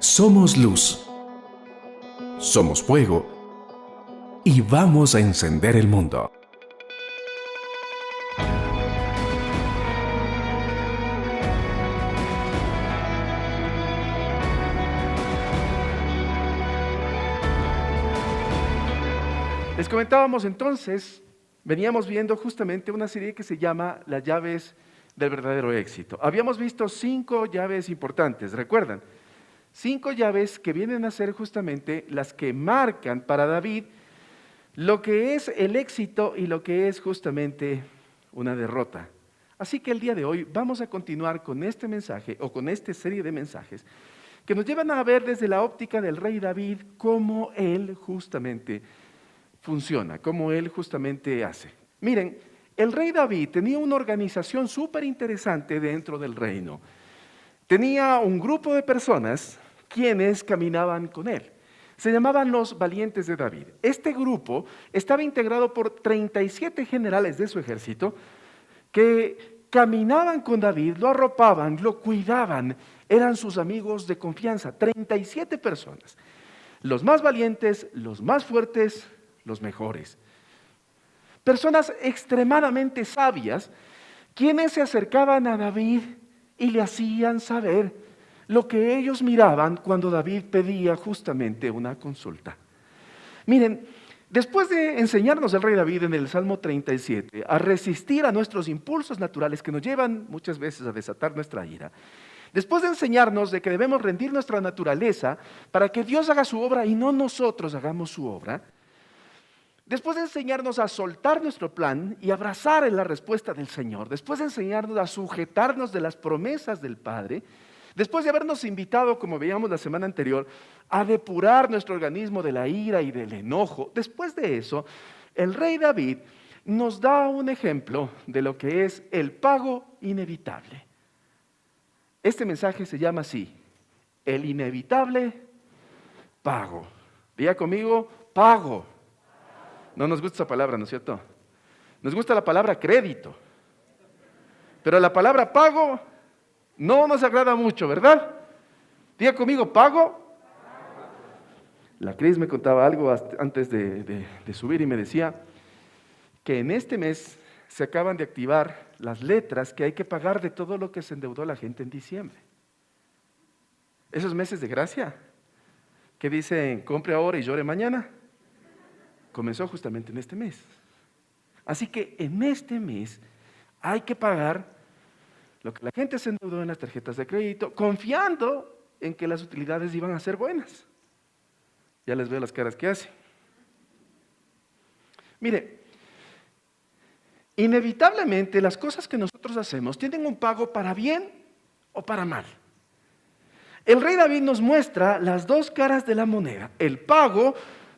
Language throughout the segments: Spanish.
Somos luz, somos fuego y vamos a encender el mundo. Les comentábamos entonces, veníamos viendo justamente una serie que se llama Las llaves del verdadero éxito. Habíamos visto 5 llaves importantes, ¿recuerdan? 5 llaves que vienen a ser justamente las que marcan para David lo que es el éxito y lo que es justamente una derrota. Así que el día de hoy vamos a continuar con este mensaje o con esta serie de mensajes que nos llevan a ver desde la óptica del rey David cómo él justamente funciona, cómo él justamente hace. Miren, el rey David tenía una organización súper interesante dentro del reino. Tenía un grupo de personas quienes caminaban con él. Se llamaban los valientes de David. Este grupo estaba integrado por 37 generales de su ejército que caminaban con David, lo arropaban, lo cuidaban, eran sus amigos de confianza. 37 personas. Los más valientes, los más fuertes, los mejores. Personas extremadamente sabias, quienes se acercaban a David y le hacían saber lo que ellos miraban cuando David pedía justamente una consulta. Miren, después de enseñarnos el rey David en el Salmo 37 a resistir a nuestros impulsos naturales que nos llevan muchas veces a desatar nuestra ira, después de enseñarnos de que debemos rendir nuestra naturaleza para que Dios haga su obra y no nosotros hagamos su obra, después de enseñarnos a soltar nuestro plan y abrazar en la respuesta del Señor, después de enseñarnos a sujetarnos de las promesas del Padre, después de habernos invitado, como veíamos la semana anterior, a depurar nuestro organismo de la ira y del enojo, después de eso, el rey David nos da un ejemplo de lo que es el pago inevitable. Este mensaje se llama así: el inevitable pago. Diga conmigo, pago. No nos gusta esa palabra, ¿no es cierto? Nos gusta la palabra crédito. Pero la palabra pago no nos agrada mucho, ¿verdad? Diga conmigo, pago. La Cris me contaba algo antes de subir y me decía que en este mes se acaban de activar las letras que hay que pagar de todo lo que se endeudó la gente en diciembre. Esos meses de gracia que dicen compre ahora y llore mañana, comenzó justamente en este mes. Así que en este mes hay que pagar lo que la gente se endeudó en las tarjetas de crédito, confiando en que las utilidades iban a ser buenas. Ya les veo las caras que hacen. Mire, inevitablemente las cosas que nosotros hacemos tienen un pago para bien o para mal. El rey David nos muestra las dos caras de la moneda. El pago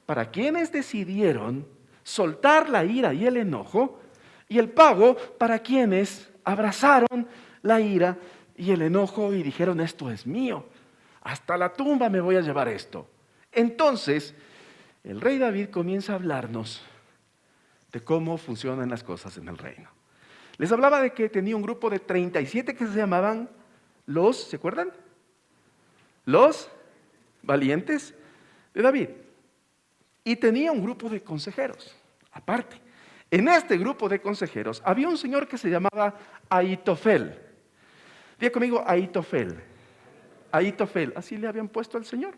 para quienes decidieron soltar la ira y el enojo, y el pago para quienes abrazaron la ira y el enojo y dijeron: esto es mío, hasta la tumba me voy a llevar esto. Entonces, el rey David comienza a hablarnos de cómo funcionan las cosas en el reino. Les hablaba de que tenía un grupo de 37 que se llamaban ¿se acuerdan? Los valientes de David. Y tenía un grupo de consejeros, aparte. En este grupo de consejeros había un señor que se llamaba Ahitofel. Diga conmigo, Ahitofel. Ahitofel, así le habían puesto al señor.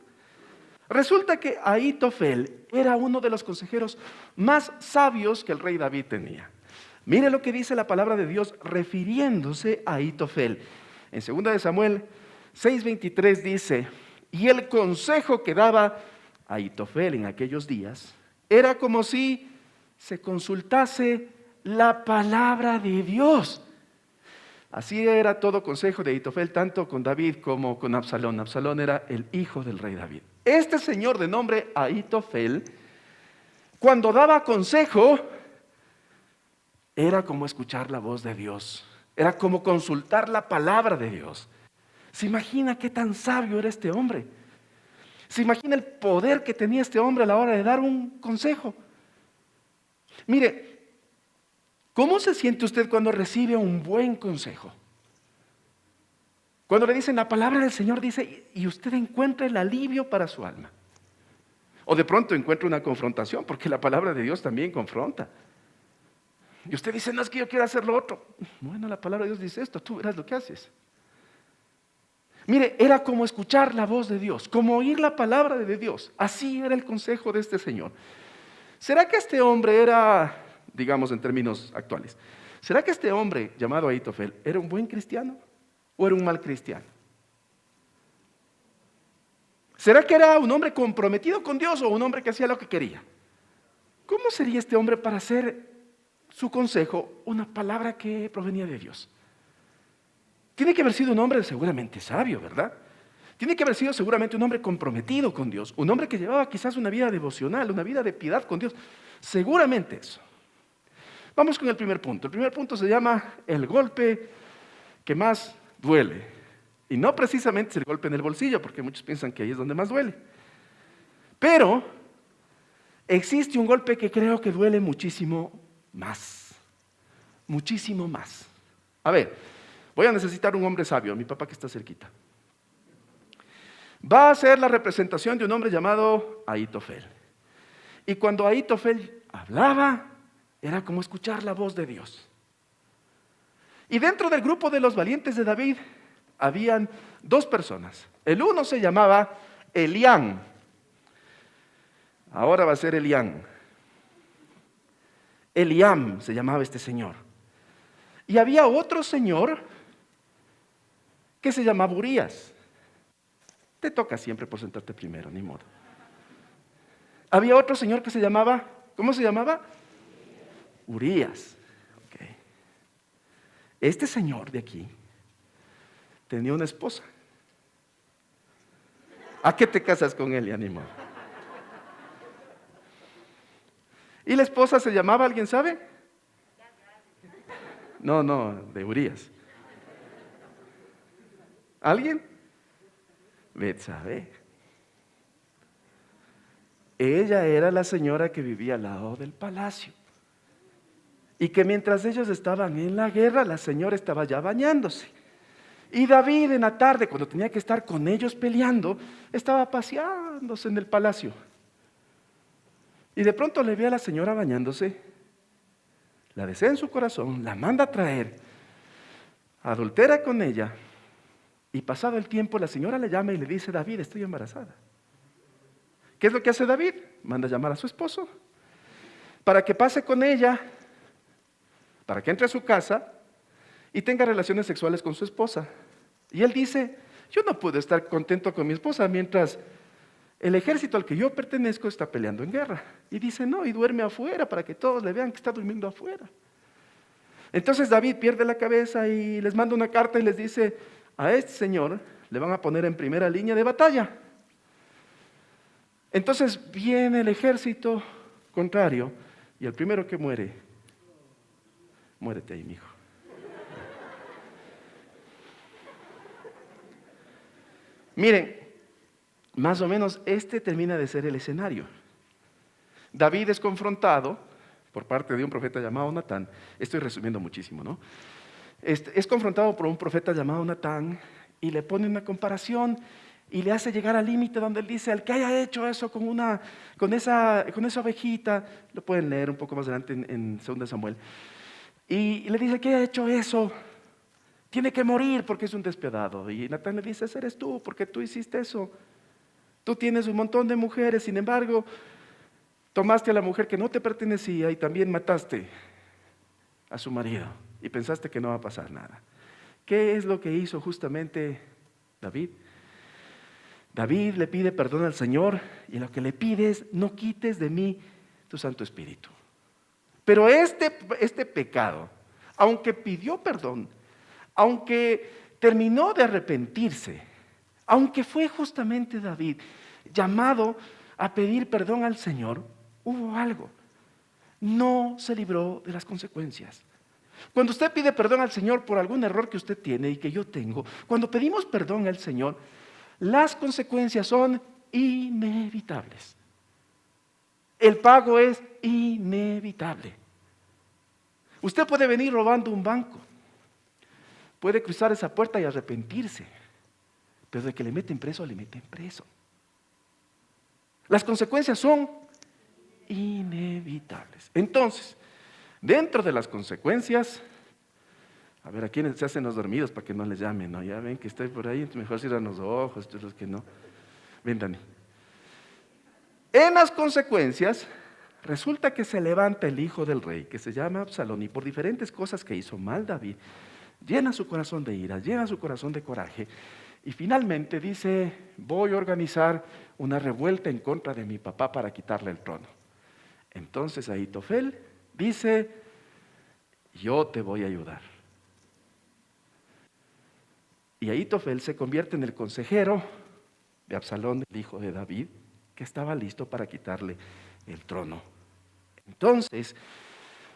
Resulta que Ahitofel era uno de los consejeros más sabios que el rey David tenía. Mire lo que dice la palabra de Dios refiriéndose a Ahitofel. En 2 de Samuel 6:23 dice: y el consejo que daba Ahitofel en aquellos días era como si se consultase la palabra de Dios. Así era todo consejo de Ahitofel, tanto con David como con Absalón. Absalón era el hijo del rey David. Este señor de nombre Ahitofel, cuando daba consejo, era como escuchar la voz de Dios. Era como consultar la palabra de Dios. ¿Se imagina qué tan sabio era este hombre? ¿Se imagina el poder que tenía este hombre a la hora de dar un consejo? Mire, ¿cómo se siente usted cuando recibe un buen consejo? Cuando le dicen la palabra del Señor, dice, y usted encuentra el alivio para su alma. O de pronto encuentra una confrontación, porque la palabra de Dios también confronta. Y usted dice, no es que yo quiera hacer lo otro. Bueno, la palabra de Dios dice esto, tú verás lo que haces. Mire, era como escuchar la voz de Dios, como oír la palabra de Dios. Así era el consejo de este señor. ¿Será que este hombre era, digamos en términos actuales, será que este hombre llamado Ahitofel era un buen cristiano o era un mal cristiano? ¿Será que era un hombre comprometido con Dios o un hombre que hacía lo que quería? ¿Cómo sería este hombre para hacer su consejo una palabra que provenía de Dios? Tiene que haber sido un hombre seguramente sabio, ¿verdad? Tiene que haber sido seguramente un hombre comprometido con Dios, un hombre que llevaba quizás una vida devocional, una vida de piedad con Dios. Seguramente eso. Vamos con el primer punto. El primer punto se llama el golpe que más duele. Y no precisamente es el golpe en el bolsillo, porque muchos piensan que ahí es donde más duele. Pero existe un golpe que creo que duele muchísimo más. Muchísimo más. A ver, voy a necesitar un hombre sabio, mi papá que está cerquita. Va a ser la representación de un hombre llamado Ahitofel. Y cuando Ahitofel hablaba, era como escuchar la voz de Dios. Y dentro del grupo de los valientes de David, habían dos personas. El uno se llamaba Elián. Ahora va a ser Elián. Eliam se llamaba este señor. Y había otro señor que se llamaba Urías. Te toca siempre por sentarte primero, ni modo. Había otro señor que se llamaba, ¿cómo se llamaba? Urías. Okay. Este señor de aquí tenía una esposa. ¿A qué te casas con él, ánimo? Y la esposa se llamaba, ¿alguien sabe? No, de Urías. ¿Alguien? Betsabe. Ella era la señora que vivía al lado del palacio. Y que mientras ellos estaban en la guerra, la señora estaba ya bañándose. Y David en la tarde, cuando tenía que estar con ellos peleando, estaba paseándose en el palacio. Y de pronto le ve a la señora bañándose, la desea en su corazón, la manda a traer, adultera con ella, y pasado el tiempo la señora le llama y le dice, David, estoy embarazada. ¿Qué es lo que hace David? Manda a llamar a su esposo para que pase con ella, para que entre a su casa y tenga relaciones sexuales con su esposa. Y él dice, yo no puedo estar contento con mi esposa mientras el ejército al que yo pertenezco está peleando en guerra. Y dice, no, y duerme afuera para que todos le vean que está durmiendo afuera. Entonces David pierde la cabeza y les manda una carta y les dice, a este señor le van a poner en primera línea de batalla. Entonces viene el ejército contrario y el primero que muere, muérete ahí, mijo. Miren, más o menos este termina de ser el escenario. David es confrontado por parte de un profeta llamado Natán. Estoy resumiendo muchísimo, ¿no? Es confrontado por un profeta llamado Natán y le pone una comparación y le hace llegar al límite donde él dice, al que haya hecho eso con esa ovejita, lo pueden leer un poco más adelante en 2 Samuel, y le dice, el que haya hecho eso tiene que morir porque es un despiadado. Y Natán le dice, ese eres tú, porque tú hiciste eso. Tú tienes un montón de mujeres, sin embargo, tomaste a la mujer que no te pertenecía y también mataste a su marido y pensaste que no va a pasar nada. ¿Qué es lo que hizo justamente David? David le pide perdón al Señor y lo que le pide es, no quites de mí tu Santo Espíritu. Pero este pecado, aunque pidió perdón, aunque terminó de arrepentirse, aunque fue justamente David llamado a pedir perdón al Señor, hubo algo. No se libró de las consecuencias. Cuando usted pide perdón al Señor por algún error que usted tiene y que yo tengo, cuando pedimos perdón al Señor, las consecuencias son inevitables. El pago es inevitable. Usted puede venir robando un banco, puede cruzar esa puerta y arrepentirse. Pero de que le meten preso, le meten preso. Las consecuencias son inevitables. Entonces, dentro de las consecuencias, a ver, ¿a quiénes se hacen los dormidos para que no les llamen? ¿No? Ya ven que estoy por ahí, entonces mejor cierran los ojos, estos los que no. Ven, Dani. En las consecuencias, resulta que se levanta el hijo del rey, que se llama Absalón, y por diferentes cosas que hizo mal David, llena su corazón de ira, llena su corazón de coraje, y finalmente dice, voy a organizar una revuelta en contra de mi papá para quitarle el trono. Entonces Ahitofel dice, yo te voy a ayudar. Y Ahitofel se convierte en el consejero de Absalón, el hijo de David, que estaba listo para quitarle el trono. Entonces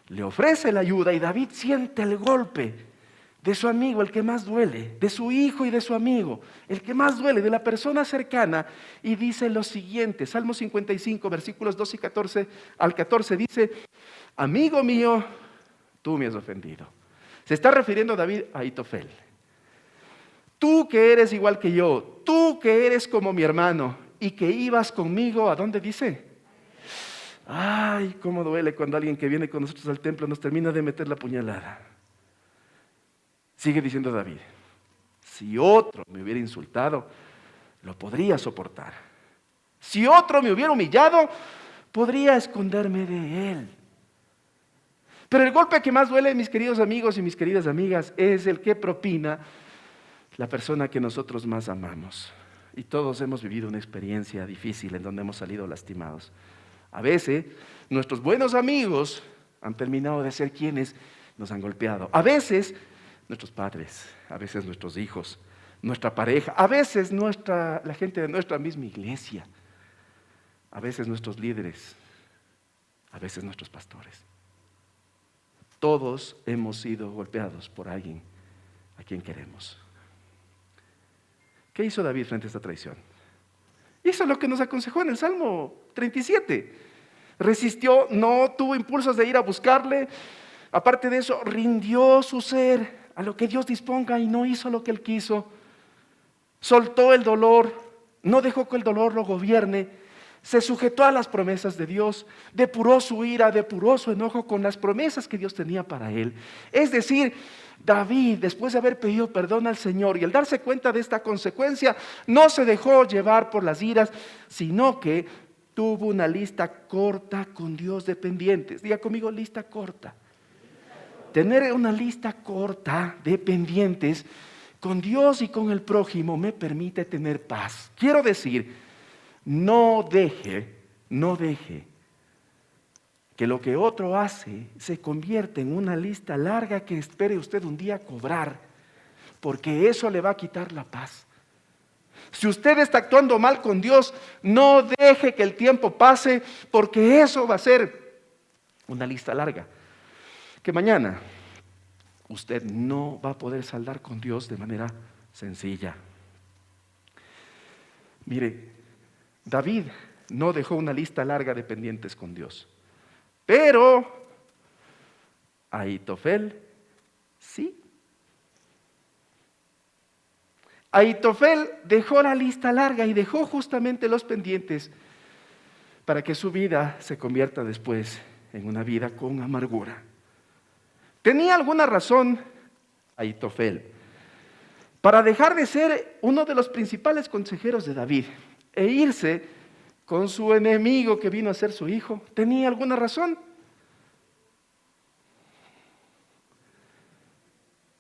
le ofrece la ayuda y David siente el golpe de su amigo, el que más duele, de su hijo y de su amigo, el que más duele, de la persona cercana, y dice lo siguiente, Salmo 55, versículos 2 y 14 al 14, dice, amigo mío, tú me has ofendido. Se está refiriendo David a Ahitofel. Tú que eres igual que yo, tú que eres como mi hermano y que ibas conmigo, ¿a dónde dice? Ay, cómo duele cuando alguien que viene con nosotros al templo nos termina de meter la puñalada. Sigue diciendo David, si otro me hubiera insultado, lo podría soportar. Si otro me hubiera humillado, podría esconderme de él. Pero el golpe que más duele, mis queridos amigos y mis queridas amigas, es el que propina la persona que nosotros más amamos. Y todos hemos vivido una experiencia difícil en donde hemos salido lastimados. A veces, nuestros buenos amigos han terminado de ser quienes nos han golpeado. A veces, nuestros padres, a veces nuestros hijos, nuestra pareja, a veces la gente de nuestra misma iglesia, a veces nuestros líderes, a veces nuestros pastores. Todos hemos sido golpeados por alguien a quien queremos. ¿Qué hizo David frente a esta traición? Hizo lo que nos aconsejó en el Salmo 37. Resistió, no tuvo impulsos de ir a buscarle. Aparte de eso, rindió su ser a lo que Dios disponga y no hizo lo que él quiso. Soltó el dolor, no dejó que el dolor lo gobierne. Se sujetó a las promesas de Dios, depuró su ira, depuró su enojo con las promesas que Dios tenía para él. Es decir, David, después de haber pedido perdón al Señor y al darse cuenta de esta consecuencia, no se dejó llevar por las iras, sino que tuvo una lista corta con Dios de pendientes. Diga conmigo, lista corta. Tener una lista corta de pendientes con Dios y con el prójimo me permite tener paz. Quiero decir, no deje que lo que otro hace se convierta en una lista larga que espere usted un día cobrar, porque eso le va a quitar la paz. Si usted está actuando mal con Dios, no deje que el tiempo pase, porque eso va a ser una lista larga, que mañana usted no va a poder saldar con Dios de manera sencilla. Mire, David no dejó una lista larga de pendientes con Dios, pero Ahitofel sí. Ahitofel dejó la lista larga y dejó justamente los pendientes para que su vida se convierta después en una vida con amargura. ¿Tenía alguna razón Ahitofel para dejar de ser uno de los principales consejeros de David e irse con su enemigo que vino a ser su hijo? ¿Tenía alguna razón?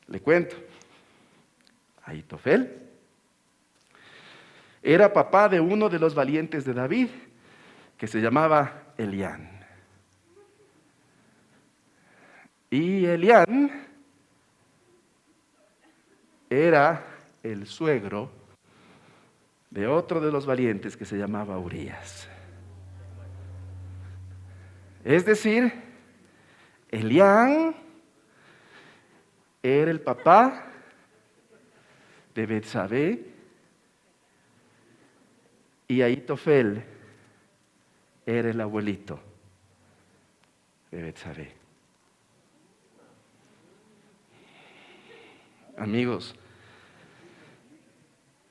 Le cuento. Ahitofel era papá de uno de los valientes de David, que se llamaba Elián. Y Elián era el suegro de otro de los valientes que se llamaba Urías. Es decir, Elián era el papá de Betsabé y Ahitofel era el abuelito de Betsabé. Amigos,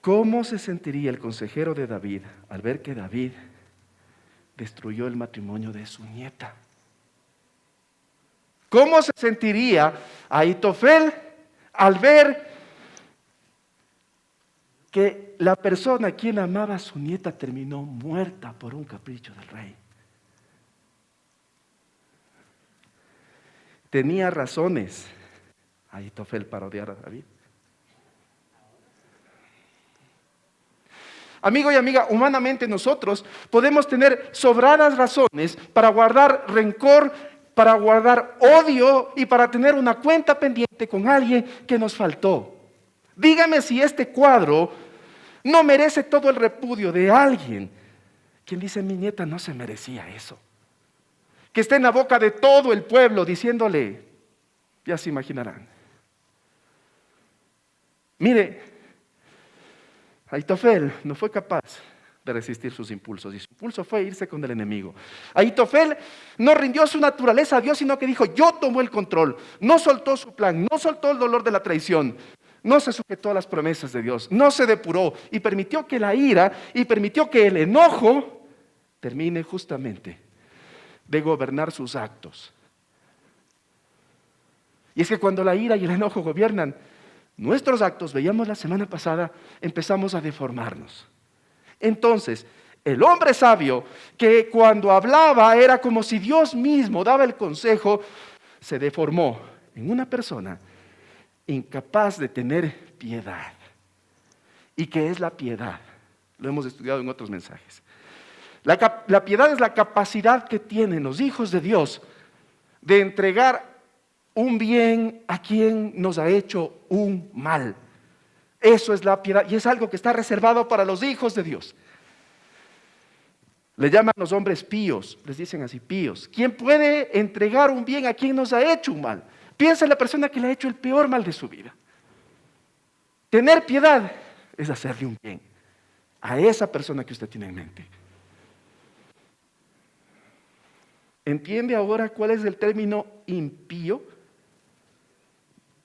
¿Cómo se sentiría el consejero de David al ver que David destruyó el matrimonio de su nieta? ¿Cómo se sentiría Ahitofel al ver que la persona a quien amaba a su nieta terminó muerta por un capricho del rey? Tenía razones Ahitofel para odiar a David. Amigo y amiga, humanamente nosotros podemos tener sobradas razones para guardar rencor, para guardar odio y para tener una cuenta pendiente con alguien que nos faltó. Dígame si este cuadro no merece todo el repudio de alguien quien dice: mi nieta no se merecía eso. Que esté en la boca de todo el pueblo diciéndole, ya se imaginarán. Mire, Ahitofel no fue capaz de resistir sus impulsos y su impulso fue irse con el enemigo. Ahitofel no rindió su naturaleza a Dios, sino que dijo: yo tomo el control. No soltó su plan, no soltó el dolor de la traición, no se sujetó a las promesas de Dios, no se depuró y permitió que la ira y permitió que el enojo termine justamente de gobernar sus actos. Y es que cuando la ira y el enojo gobiernan nuestros actos, veíamos la semana pasada, empezamos a deformarnos. Entonces, el hombre sabio, que cuando hablaba era como si Dios mismo daba el consejo, se deformó en una persona incapaz de tener piedad. ¿Y qué es la piedad? Lo hemos estudiado en otros mensajes. La piedad es la capacidad que tienen los hijos de Dios de entregar un bien a quien nos ha hecho un mal. Eso es la piedad y es algo que está reservado para los hijos de Dios. Le llaman los hombres píos, les dicen así, píos. ¿Quién puede entregar un bien a quien nos ha hecho un mal? Piensa en la persona que le ha hecho el peor mal de su vida. Tener piedad es hacerle un bien a esa persona que usted tiene en mente. ¿Entiende ahora cuál es el término impío?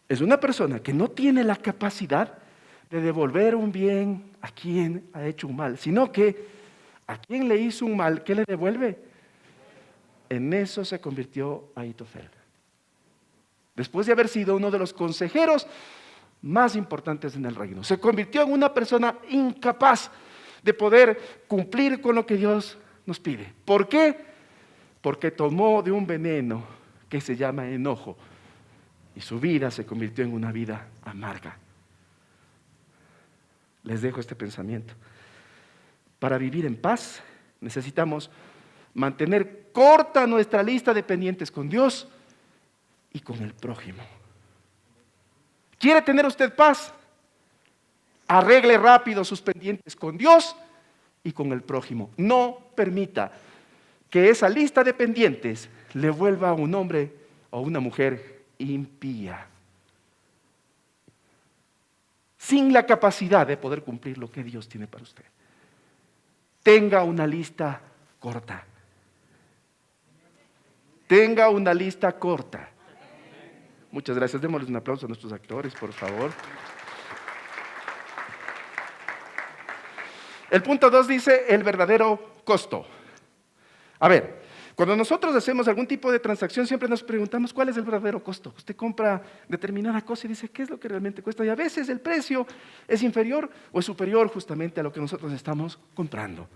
Es una persona que no tiene la capacidad de devolver un bien a quien ha hecho un mal, sino que a quien le hizo un mal, ¿qué le devuelve? En eso se convirtió Ahitofel. Después de haber sido uno de los consejeros más importantes en el reino, se convirtió en una persona incapaz de poder cumplir con lo que Dios nos pide. ¿Por qué? Porque tomó de un veneno que se llama enojo y su vida se convirtió en una vida amarga. Les dejo este pensamiento. Para vivir en paz necesitamos mantener corta nuestra lista de pendientes con Dios y con el prójimo. ¿Quiere tener usted paz? Arregle rápido sus pendientes con Dios y con el prójimo. No permita que esa lista de pendientes le vuelva a un hombre o una mujer impía, sin la capacidad de poder cumplir lo que Dios tiene para usted. Tenga una lista corta. Tenga una lista corta. Muchas gracias. Démosles un aplauso a nuestros actores, por favor. El punto 2 dice el verdadero costo. A ver, cuando nosotros hacemos algún tipo de transacción, siempre nos preguntamos cuál es el verdadero costo. Usted compra determinada cosa y dice, ¿qué es lo que realmente cuesta? Y a veces el precio es inferior o es superior justamente a lo que nosotros estamos comprando.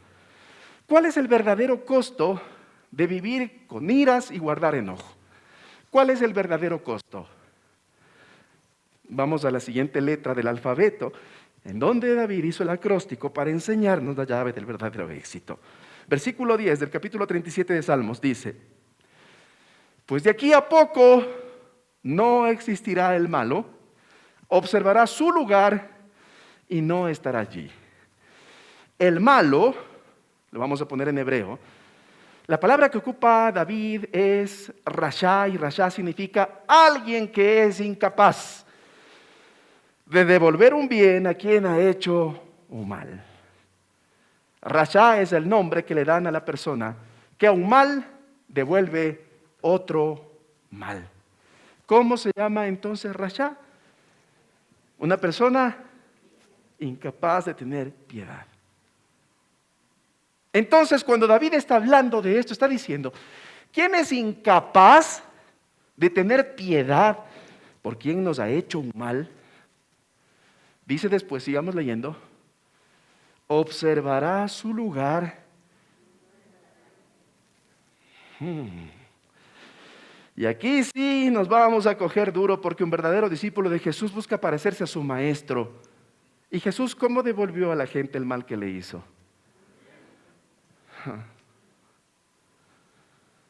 ¿Cuál es el verdadero costo de vivir con iras y guardar enojo? ¿Cuál es el verdadero costo? Vamos a la siguiente letra del alfabeto, en donde David hizo el acróstico para enseñarnos la llave del verdadero éxito. Versículo 10 del capítulo 37 de Salmos dice: pues de aquí a poco no existirá el malo, observará su lugar y no estará allí. El malo, lo vamos a poner en hebreo, la palabra que ocupa David es Rasha, y Rasha significa alguien que es incapaz de devolver un bien a quien ha hecho un mal. Rasha es el nombre que le dan a la persona que a un mal devuelve otro mal. ¿Cómo se llama entonces Rasha? Una persona incapaz de tener piedad. Entonces, cuando David está hablando de esto, está diciendo, ¿quién es incapaz de tener piedad por quien nos ha hecho un mal? Dice después, sigamos leyendo, observará su lugar. Y aquí sí nos vamos a coger duro porque un verdadero discípulo de Jesús busca parecerse a su maestro. ¿Y Jesús cómo devolvió a la gente el mal que le hizo?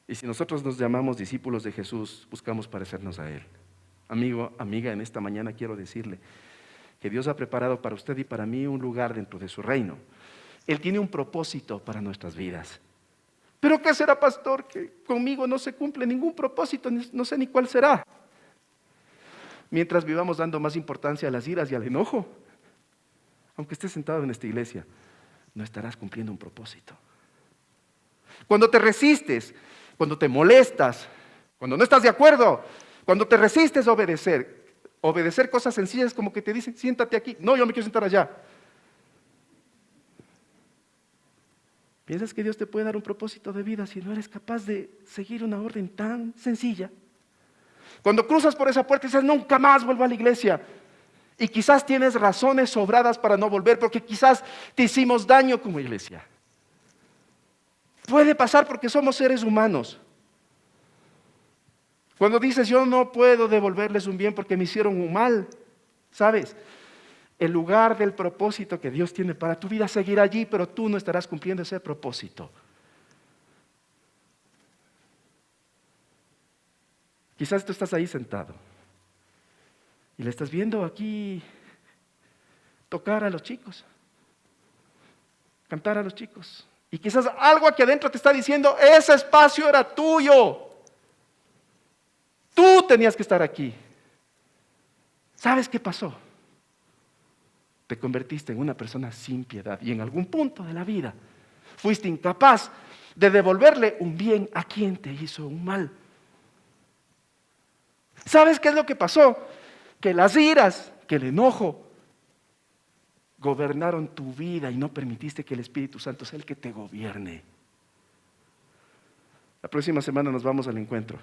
Y si nosotros nos llamamos discípulos de Jesús, buscamos parecernos a Él. Amigo, amiga, en esta mañana quiero decirle que Dios ha preparado para usted y para mí un lugar dentro de su reino. Él tiene un propósito para nuestras vidas. ¿Pero qué será, pastor? Que conmigo no se cumple ningún propósito, no sé ni cuál será. Mientras vivamos dando más importancia a las iras y al enojo, aunque estés sentado en esta iglesia, no estarás cumpliendo un propósito. Cuando te resistes, cuando te molestas, cuando no estás de acuerdo, cuando te resistes a obedecer cosas sencillas como que te dicen, siéntate aquí. No, yo me quiero sentar allá. ¿Piensas que Dios te puede dar un propósito de vida si no eres capaz de seguir una orden tan sencilla? Cuando cruzas por esa puerta y dices, nunca más vuelvo a la iglesia. Y quizás tienes razones sobradas para no volver, porque quizás te hicimos daño como iglesia. Puede pasar porque somos seres humanos. Cuando dices, yo no puedo devolverles un bien porque me hicieron un mal, ¿sabes? El lugar del propósito que Dios tiene para tu vida seguirá allí, pero tú no estarás cumpliendo ese propósito. Quizás tú estás ahí sentado y le estás viendo aquí tocar a los chicos, cantar a los chicos. Y quizás algo aquí adentro te está diciendo, ese espacio era tuyo. Tú tenías que estar aquí. ¿Sabes qué pasó? Te convertiste en una persona sin piedad y en algún punto de la vida fuiste incapaz de devolverle un bien a quien te hizo un mal. ¿Sabes qué es lo que pasó? Que las iras, que el enojo gobernaron tu vida y no permitiste que el Espíritu Santo sea el que te gobierne. La próxima semana nos vamos al encuentro.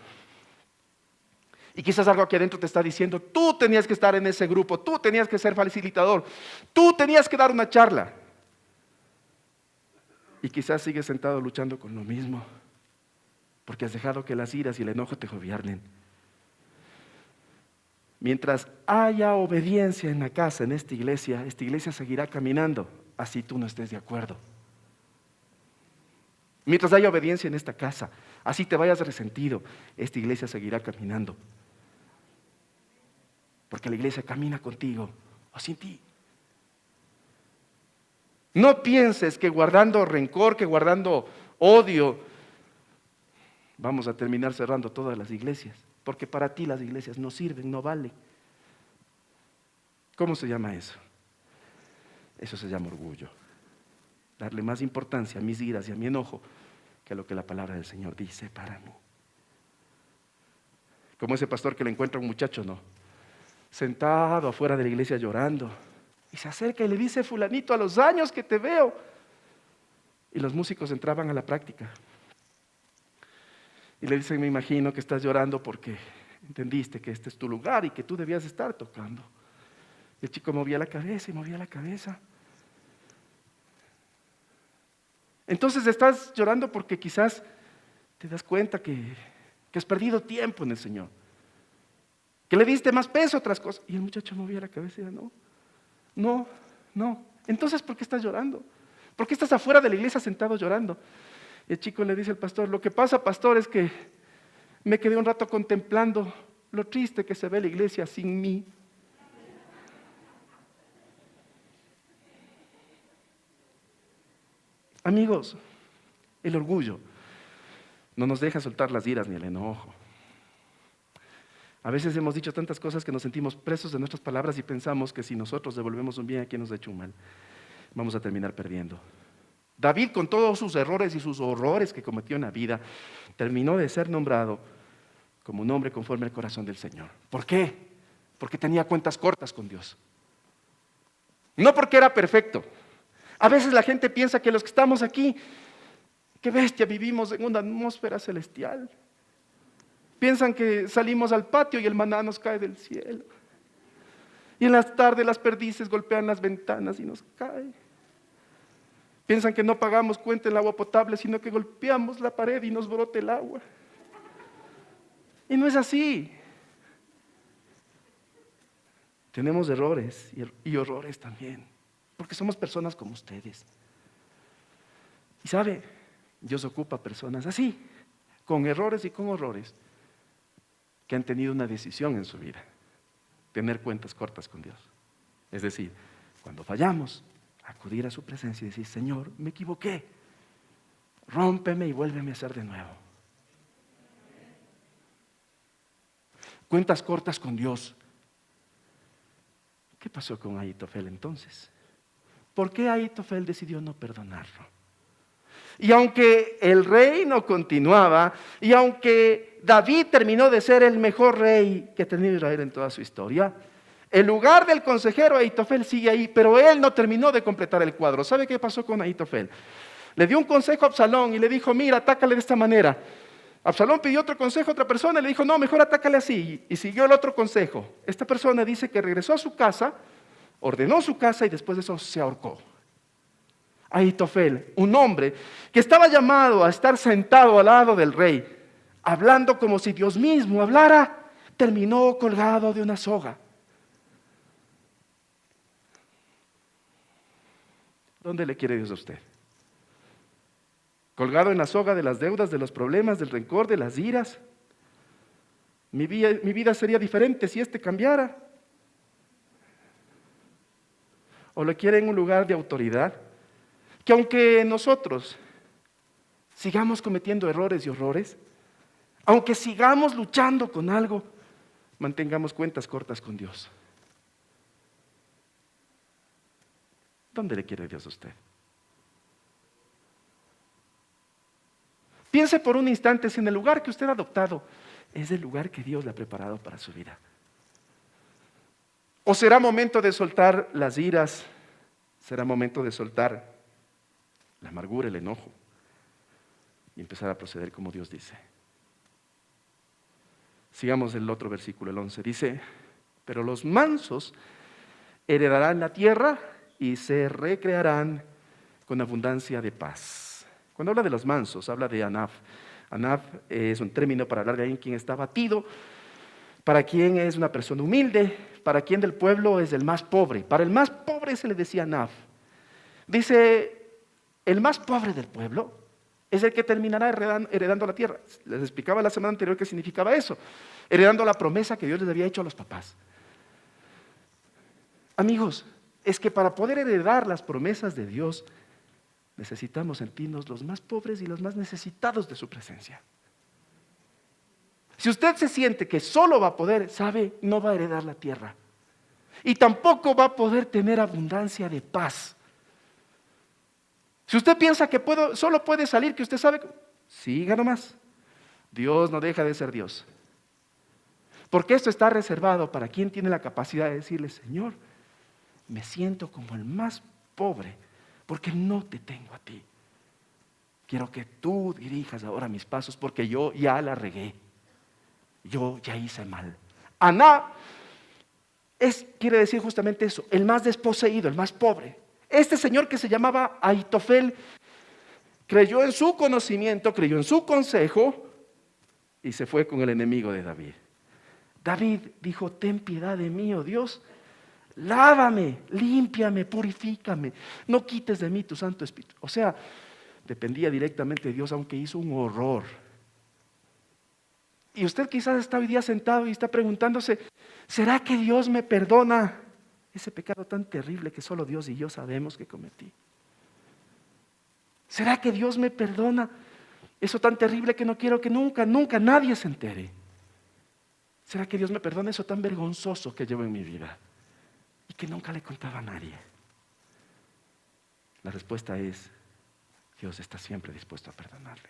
Y quizás algo aquí adentro te está diciendo, tú tenías que estar en ese grupo, tú tenías que ser facilitador, tú tenías que dar una charla. Y quizás sigues sentado luchando con lo mismo, porque has dejado que las iras y el enojo te gobiernen. Mientras haya obediencia en la casa, en esta iglesia seguirá caminando, así tú no estés de acuerdo. Mientras haya obediencia en esta casa, así te vayas resentido, esta iglesia seguirá caminando. Porque la iglesia camina contigo o sin ti. No pienses que guardando rencor, que guardando odio, vamos a terminar cerrando todas las iglesias. Porque para ti las iglesias no sirven, no valen. ¿Cómo se llama eso? Eso se llama orgullo. Darle más importancia a mis iras y a mi enojo que a lo que la palabra del Señor dice para mí. Como ese pastor que le encuentra a un muchacho, ¿no? Sentado afuera de la iglesia llorando. Y se acerca y le dice, fulanito, a los años que te veo. Y los músicos entraban a la práctica. Y le dicen, me imagino que estás llorando porque entendiste que este es tu lugar y que tú debías estar tocando. El chico movía la cabeza y movía la cabeza. Entonces estás llorando porque quizás te das cuenta que has perdido tiempo en el Señor. Que le diste más peso a otras cosas. Y el muchacho movía la cabeza y decía, no. Entonces, ¿por qué estás llorando? ¿Por qué estás afuera de la iglesia sentado llorando? Y el chico le dice al pastor, lo que pasa, pastor, es que me quedé un rato contemplando lo triste que se ve la iglesia sin mí. Amigos, el orgullo no nos deja soltar las iras ni el enojo. A veces hemos dicho tantas cosas que nos sentimos presos de nuestras palabras y pensamos que si nosotros devolvemos un bien a quien nos ha hecho un mal, vamos a terminar perdiendo. David, con todos sus errores y sus horrores que cometió en la vida, terminó de ser nombrado como un hombre conforme al corazón del Señor. ¿Por qué? Porque tenía cuentas cortas con Dios. No porque era perfecto. A veces la gente piensa que los que estamos aquí, qué bestia, vivimos en una atmósfera celestial. Piensan que salimos al patio y el maná nos cae del cielo. Y en las tardes las perdices golpean las ventanas y nos cae. Piensan que no pagamos cuenta en el agua potable, sino que golpeamos la pared y nos brota el agua. Y no es así. Tenemos errores y horrores también, porque somos personas como ustedes. Y sabe, Dios ocupa personas así, con errores y con horrores, que han tenido una decisión en su vida, tener cuentas cortas con Dios. Es decir, cuando fallamos, acudir a su presencia y decir, Señor, me equivoqué, rómpeme y vuélveme a hacer de nuevo. Cuentas cortas con Dios. ¿Qué pasó con Ahitofel entonces? ¿Por qué Ahitofel decidió no perdonarlo? Y aunque el reino continuaba, y aunque David terminó de ser el mejor rey que ha tenido Israel en toda su historia, el lugar del consejero Ahitofel sigue ahí, pero él no terminó de completar el cuadro. ¿Sabe qué pasó con Ahitofel? Le dio un consejo a Absalón y le dijo, mira, atácale de esta manera. Absalón pidió otro consejo a otra persona y le dijo, no, mejor atácale así. Y siguió el otro consejo. Esta persona dice que regresó a su casa, ordenó su casa y después de eso se ahorcó. Ahitofel, un hombre que estaba llamado a estar sentado al lado del rey, hablando como si Dios mismo hablara, terminó colgado de una soga. ¿Dónde le quiere Dios a usted? Colgado en la soga de las deudas, de los problemas, del rencor, de las iras. Mi vida sería diferente si cambiara. ¿O le quiere en un lugar de autoridad? Que aunque nosotros sigamos cometiendo errores y horrores, aunque sigamos luchando con algo, mantengamos cuentas cortas con Dios. ¿Dónde le quiere Dios a usted? Piense por un instante si en el lugar que usted ha adoptado es el lugar que Dios le ha preparado para su vida. ¿O será momento de soltar las iras? ¿Será momento de soltar la amargura, el enojo y empezar a proceder como Dios dice? Sigamos el otro versículo, el 11. Dice, pero los mansos heredarán la tierra y se recrearán con abundancia de paz. Cuando habla de los mansos, habla de Anaf. Anaf es un término para hablar de alguien quien está abatido, para quien es una persona humilde, para quien del pueblo es el más pobre. Para el más pobre se le decía Anaf. Dice, el más pobre del pueblo es el que terminará heredando la tierra. Les explicaba la semana anterior qué significaba eso. Heredando la promesa que Dios les había hecho a los papás. Amigos, es que para poder heredar las promesas de Dios, necesitamos sentirnos los más pobres y los más necesitados de su presencia. Si usted se siente que solo va a poder, sabe, no va a heredar la tierra. Y tampoco va a poder tener abundancia de paz. Si usted piensa que solo puede salir, que usted sabe, siga nomás. Dios no deja de ser Dios. Porque esto está reservado para quien tiene la capacidad de decirle, Señor, me siento como el más pobre, porque no te tengo a ti. Quiero que tú dirijas ahora mis pasos, porque yo ya la regué. Yo ya hice mal. Aná quiere decir justamente eso, el más desposeído, el más pobre. Este señor que se llamaba Ahitofel creyó en su conocimiento, creyó en su consejo y se fue con el enemigo de David. David dijo, ten piedad de mí, oh Dios, lávame, límpiame, purifícame, no quites de mí tu Santo Espíritu. O sea, dependía directamente de Dios, aunque hizo un horror. Y usted quizás está hoy día sentado y está preguntándose, ¿será que Dios me perdona ese pecado tan terrible que solo Dios y yo sabemos que cometí? ¿Será que Dios me perdona eso tan terrible que no quiero que nunca nadie se entere? ¿Será que Dios me perdona eso tan vergonzoso que llevo en mi vida y que nunca le contaba a nadie? La respuesta es, Dios está siempre dispuesto a perdonarle.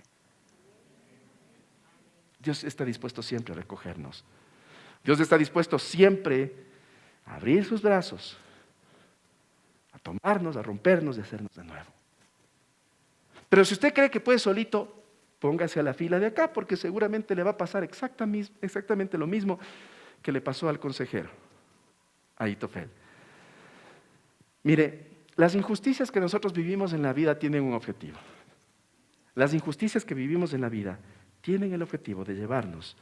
Dios está dispuesto siempre a recogernos. Dios está dispuesto siempre a abrir sus brazos a tomarnos, a rompernos y a hacernos de nuevo. Pero si usted cree que puede solito, póngase a la fila de acá, porque seguramente le va a pasar exactamente lo mismo que le pasó al consejero, a Ahitofel. Mire, las injusticias que nosotros vivimos en la vida tienen un objetivo. Las injusticias que vivimos en la vida tienen el objetivo de llevarnos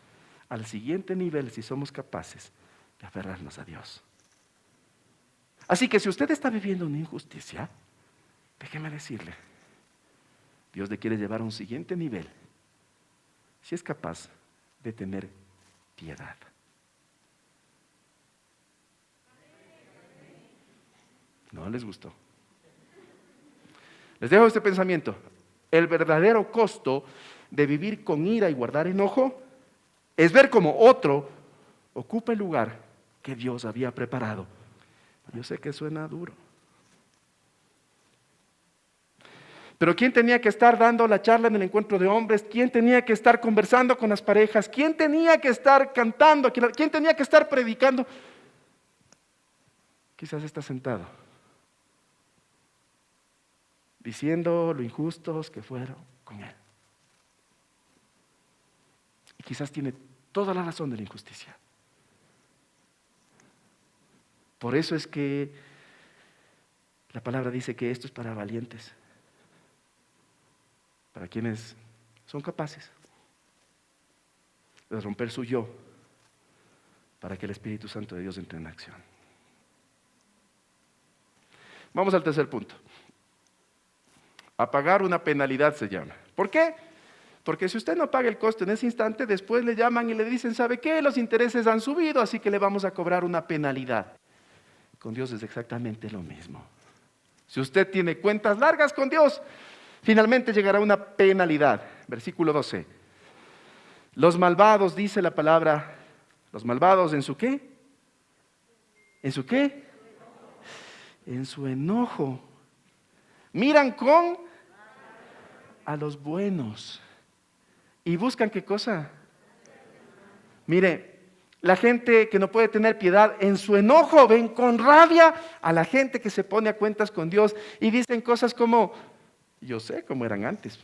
al siguiente nivel si somos capaces de aferrarnos a Dios. Así que si usted está viviendo una injusticia, déjeme decirle, Dios le quiere llevar a un siguiente nivel si es capaz de tener piedad. ¿No les gustó? Les dejo este pensamiento. El verdadero costo de vivir con ira y guardar enojo es ver cómo otro ocupa el lugar que Dios había preparado. Yo sé que suena duro. Pero ¿quién tenía que estar dando la charla en el encuentro de hombres? ¿Quién tenía que estar conversando con las parejas? ¿Quién tenía que estar cantando? ¿Quién tenía que estar predicando? Quizás está sentado, diciendo lo injustos que fueron con él. Y quizás tiene toda la razón de la injusticia. Por eso es que la palabra dice que esto es para valientes, para quienes son capaces de romper su yo, para que el Espíritu Santo de Dios entre en acción. Vamos al tercer punto. A pagar una penalidad se llama. ¿Por qué? Porque si usted no paga el costo en ese instante, después le llaman y le dicen, ¿sabe qué? Los intereses han subido, así que le vamos a cobrar una penalidad. Con Dios es exactamente lo mismo. Si usted tiene cuentas largas con Dios, finalmente llegará una penalidad. Versículo 12. Los malvados, dice la palabra, los malvados ¿en su qué? ¿En su qué? En su enojo. Miran con a los buenos. ¿Y buscan qué cosa? Mire, la gente que no puede tener piedad, en su enojo ven con rabia a la gente que se pone a cuentas con Dios y dicen cosas como, yo sé cómo eran antes,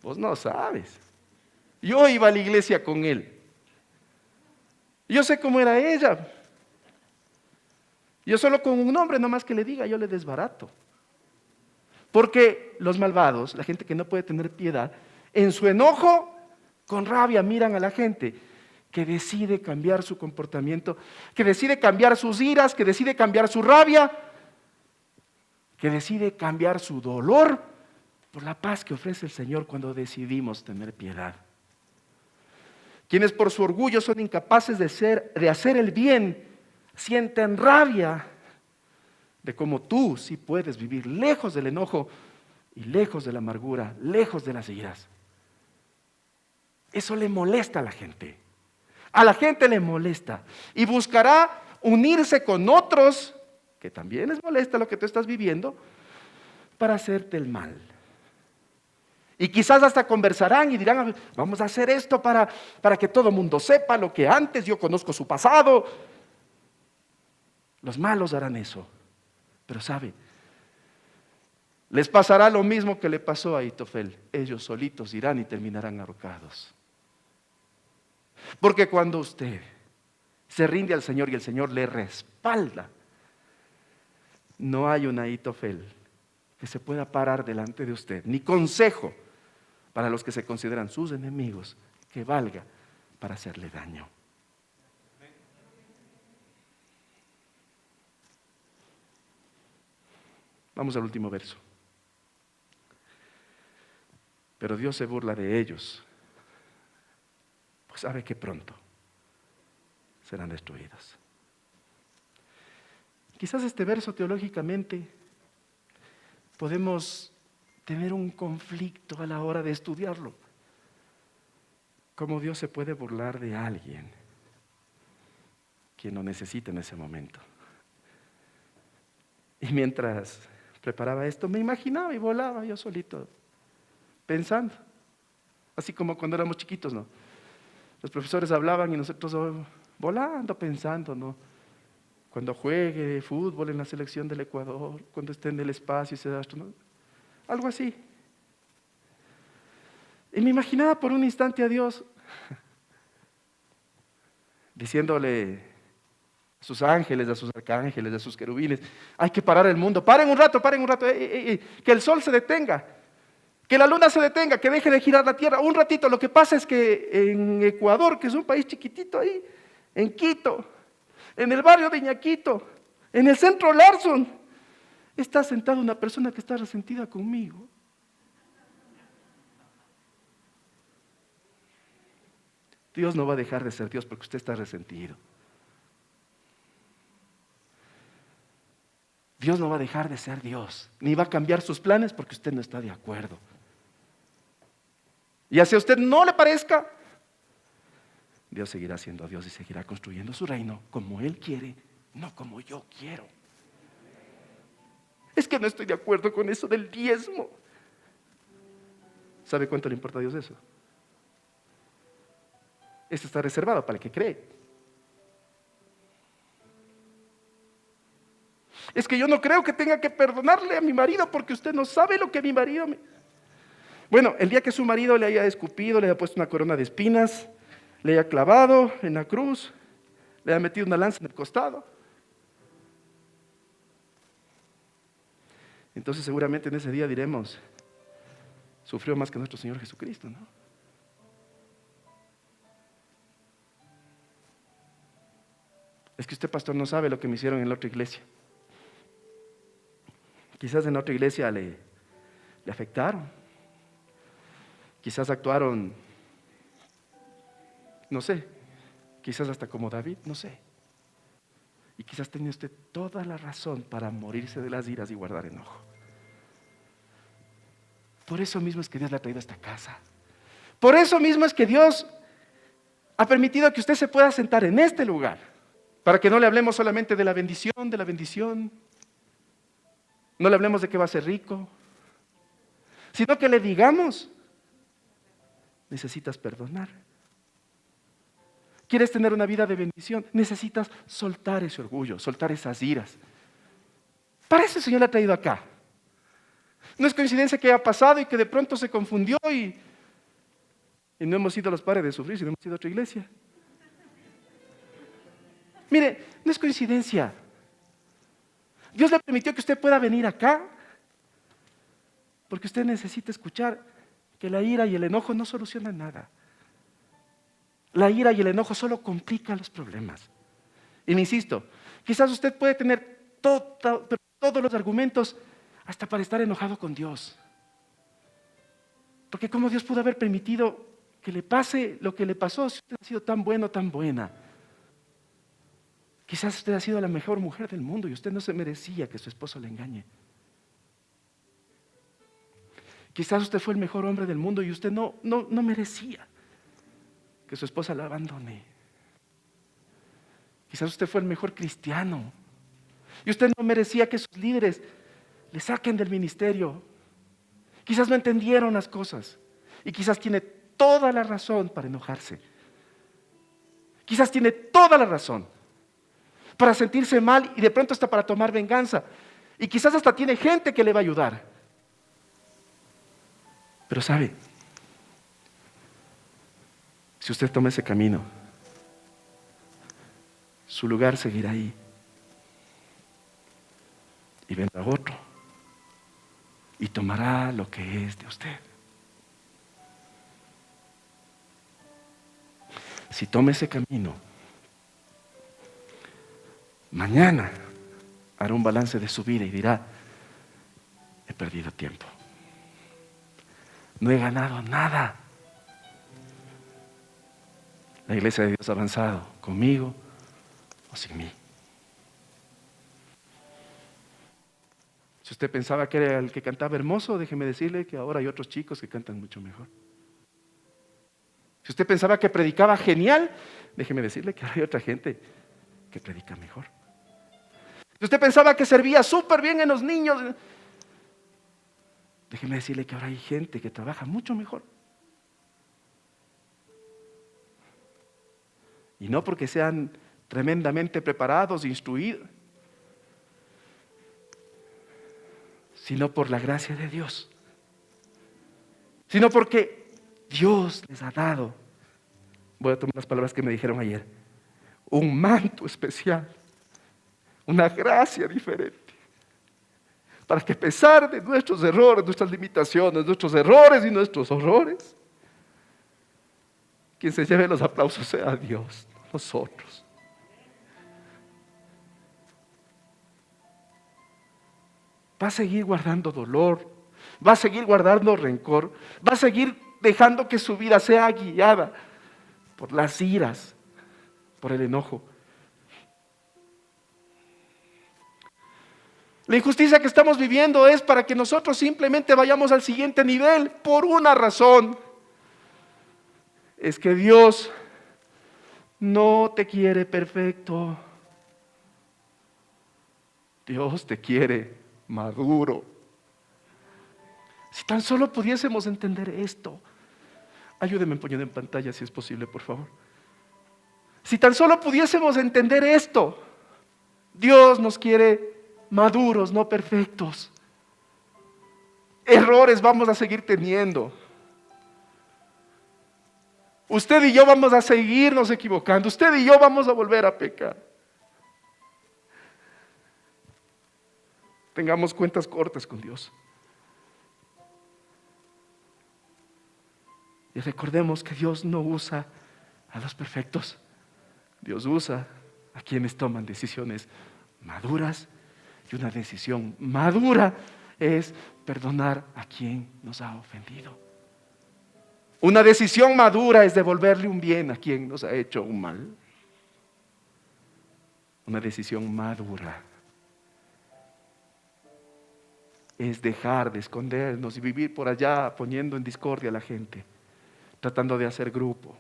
vos no sabes. Yo iba a la iglesia con él, yo sé cómo era ella. Yo solo con un nombre nomás que le diga, yo le desbarato. Porque los malvados, la gente que no puede tener piedad, en su enojo, con rabia miran a la gente que decide cambiar su comportamiento, que decide cambiar sus iras, que decide cambiar su rabia, que decide cambiar su dolor por la paz que ofrece el Señor cuando decidimos tener piedad. Quienes por su orgullo son incapaces de hacer el bien, sienten rabia de cómo tú sí puedes vivir lejos del enojo y lejos de la amargura, lejos de las iras. Eso le molesta a la gente. A la gente le molesta y buscará unirse con otros que también les molesta lo que tú estás viviendo para hacerte el mal. Y quizás hasta conversarán y dirán, vamos a hacer esto para que todo el mundo sepa lo que antes, yo conozco su pasado. Los malos harán eso. Pero ¿sabe? Les pasará lo mismo que le pasó a Ahitofel. Ellos solitos irán y terminarán ahorcados. Porque cuando usted se rinde al Señor y el Señor le respalda, no hay un Ahitofel que se pueda parar delante de usted, ni consejo para los que se consideran sus enemigos que valga para hacerle daño. Vamos al último verso. Pero Dios se burla de ellos, pues sabe que pronto serán destruidos. Quizás este verso teológicamente podemos tener un conflicto a la hora de estudiarlo. ¿Cómo Dios se puede burlar de alguien quien lo necesita en ese momento? Y mientras preparaba esto, me imaginaba y volaba yo solito, pensando. Así como cuando éramos chiquitos, ¿no? Los profesores hablaban y nosotros volando, pensando, ¿no? cuando juegue fútbol en la selección del Ecuador, cuando esté en el espacio y sea astronauta. Algo así. Y me imaginaba por un instante a Dios diciéndole a sus ángeles, a sus arcángeles, a sus querubines, hay que parar el mundo, paren un rato, que el sol se detenga, que la luna se detenga, que deje de girar la tierra un ratito. Lo que pasa es que en Ecuador, que es un país chiquitito ahí, en Quito, en el barrio de Iñaquito, en el centro Larson, está sentada una persona que está resentida conmigo. Dios no va a dejar de ser Dios porque usted está resentido. Dios no va a dejar de ser Dios, ni va a cambiar sus planes porque usted no está de acuerdo. Y así a usted no le parezca, Dios seguirá siendo Dios y seguirá construyendo su reino como Él quiere, no como yo quiero. Es que no estoy de acuerdo con eso del diezmo. ¿Sabe cuánto le importa a Dios eso? Esto está reservado para el que cree. Es que yo no creo que tenga que perdonarle a mi marido porque usted no sabe lo que mi marido me... Bueno, el día que su marido le haya escupido, le haya puesto una corona de espinas, le haya clavado en la cruz, le haya metido una lanza en el costado, entonces seguramente en ese día diremos, sufrió más que nuestro Señor Jesucristo, ¿no? Es que usted, pastor, no sabe lo que me hicieron en la otra iglesia. Quizás en la otra iglesia le afectaron. Quizás actuaron, no sé, quizás hasta como David, no sé. Y quizás tenía usted toda la razón para morirse de las iras y guardar enojo. Por eso mismo es que Dios le ha traído a esta casa. Por eso mismo es que Dios ha permitido que usted se pueda sentar en este lugar, para que no le hablemos solamente de la bendición, no le hablemos de que va a ser rico, sino que le digamos, necesitas perdonar. ¿Quieres tener una vida de bendición? Necesitas soltar ese orgullo, soltar esas iras. Para eso el Señor le ha traído acá. No es coincidencia que haya pasado y que de pronto se confundió y no hemos sido los padres de sufrir, sino hemos sido otra iglesia. Mire, no es coincidencia. Dios le permitió que usted pueda venir acá porque usted necesita escuchar que la ira y el enojo no solucionan nada. La ira y el enojo solo complican los problemas. Y le insisto, quizás usted puede tener todos los argumentos hasta para estar enojado con Dios. Porque ¿cómo Dios pudo haber permitido que le pase lo que le pasó si usted ha sido tan bueno, tan buena? Quizás usted ha sido la mejor mujer del mundo y usted no se merecía que su esposo le engañe. Quizás usted fue el mejor hombre del mundo y usted no merecía que su esposa la abandone. Quizás usted fue el mejor cristiano y usted no merecía que sus líderes le saquen del ministerio. Quizás no entendieron las cosas y quizás tiene toda la razón para enojarse. Quizás tiene toda la razón para sentirse mal y de pronto hasta para tomar venganza. Y quizás hasta tiene gente que le va a ayudar. Pero ¿sabe? Si usted toma ese camino, su lugar seguirá ahí. Y vendrá otro y tomará lo que es de usted. Si toma ese camino, mañana hará un balance de su vida y dirá, he perdido tiempo. No he ganado nada. La iglesia de Dios ha avanzado conmigo o sin mí. Si usted pensaba que era el que cantaba hermoso, déjeme decirle que ahora hay otros chicos que cantan mucho mejor. Si usted pensaba que predicaba genial, déjeme decirle que ahora hay otra gente que predica mejor. Si usted pensaba que servía súper bien en los niños, déjeme decirle que ahora hay gente que trabaja mucho mejor. Y no porque sean tremendamente preparados, instruidos, sino por la gracia de Dios, sino porque Dios les ha dado, voy a tomar las palabras que me dijeron ayer, un manto especial, una gracia diferente, para que a pesar de nuestros errores, nuestras limitaciones, nuestros errores y nuestros horrores, quien se lleve los aplausos sea Dios, no nosotros. Va a seguir guardando dolor, va a seguir guardando rencor, va a seguir dejando que su vida sea guiada por las iras, por el enojo. La injusticia que estamos viviendo es para que nosotros simplemente vayamos al siguiente nivel por una razón. Es que Dios no te quiere perfecto. Dios te quiere maduro. Si tan solo pudiésemos entender esto. Ayúdenme poniendo en pantalla si es posible, por favor. Si tan solo pudiésemos entender esto. Dios nos quiere maduros, no perfectos. Errores vamos a seguir teniendo. Usted y yo vamos a seguirnos equivocando. Usted y yo vamos a volver a pecar. Tengamos cuentas cortas con Dios. Y recordemos que Dios no usa a los perfectos. Dios usa a quienes toman decisiones maduras. Y una decisión madura es perdonar a quien nos ha ofendido. Una decisión madura es devolverle un bien a quien nos ha hecho un mal. Una decisión madura es dejar de escondernos y vivir por allá poniendo en discordia a la gente, tratando de hacer grupo.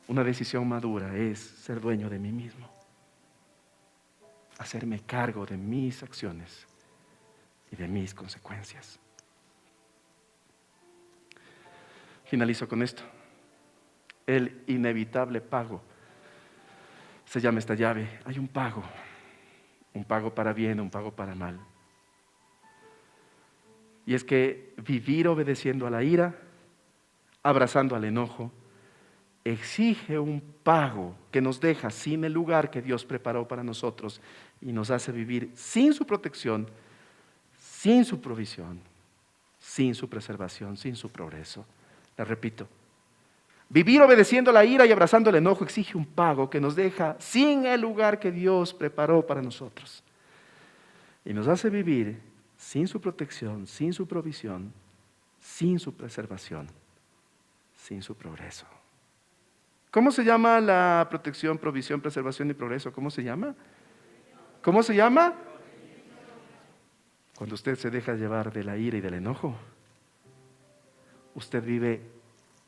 Una decisión madura es ser dueño de mí mismo, hacerme cargo de mis acciones y de mis consecuencias. Finalizo con esto. El inevitable pago se llama esta llave. Hay un pago para bien, un pago para mal. Y es que vivir obedeciendo a la ira, abrazando al enojo, exige un pago que nos deja sin el lugar que Dios preparó para nosotros y nos hace vivir sin su protección, sin su provisión, sin su preservación, sin su progreso. La repito, vivir obedeciendo la ira y abrazando el enojo exige un pago que nos deja sin el lugar que Dios preparó para nosotros y nos hace vivir sin su protección, sin su provisión, sin su preservación, sin su progreso. ¿Cómo se llama la protección, provisión, preservación y progreso? ¿Cómo se llama? ¿Cómo se llama? Cuando usted se deja llevar de la ira y del enojo, usted vive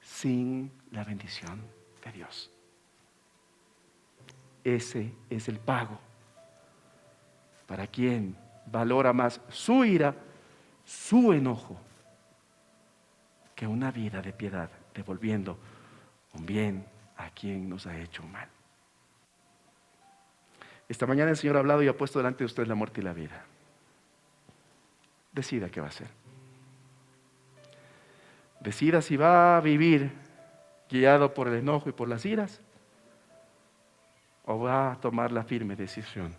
sin la bendición de Dios. Ese es el pago para quien valora más su ira, su enojo, que una vida de piedad, devolviendo un bien a quien nos ha hecho un mal. Esta mañana el Señor ha hablado y ha puesto delante de usted la muerte y la vida. Decida qué va a hacer. Decida si va a vivir guiado por el enojo y por las iras, o va a tomar la firme decisión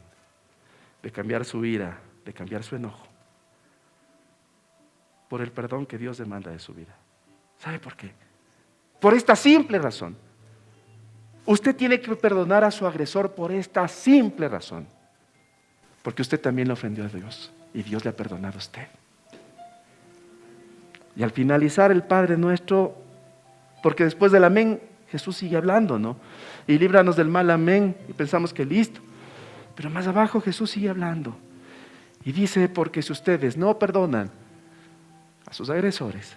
de cambiar su ira, de cambiar su enojo, por el perdón que Dios demanda de su vida. ¿Sabe por qué? Por esta simple razón. Usted tiene que perdonar a su agresor por esta simple razón. Porque usted también le ofendió a Dios y Dios le ha perdonado a usted. Y al finalizar el Padre Nuestro, porque después del amén, Jesús sigue hablando, ¿no? Y líbranos del mal, amén. Y pensamos que listo. Pero más abajo Jesús sigue hablando. Y dice, porque si ustedes no perdonan a sus agresores,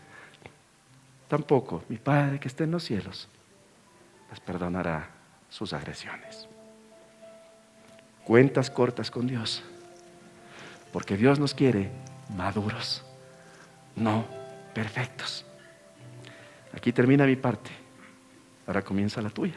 tampoco mi Padre que está en los cielos les perdonará sus agresiones. Cuentas cortas con Dios, porque Dios nos quiere maduros, no perfectos. Aquí termina mi parte, ahora comienza la tuya.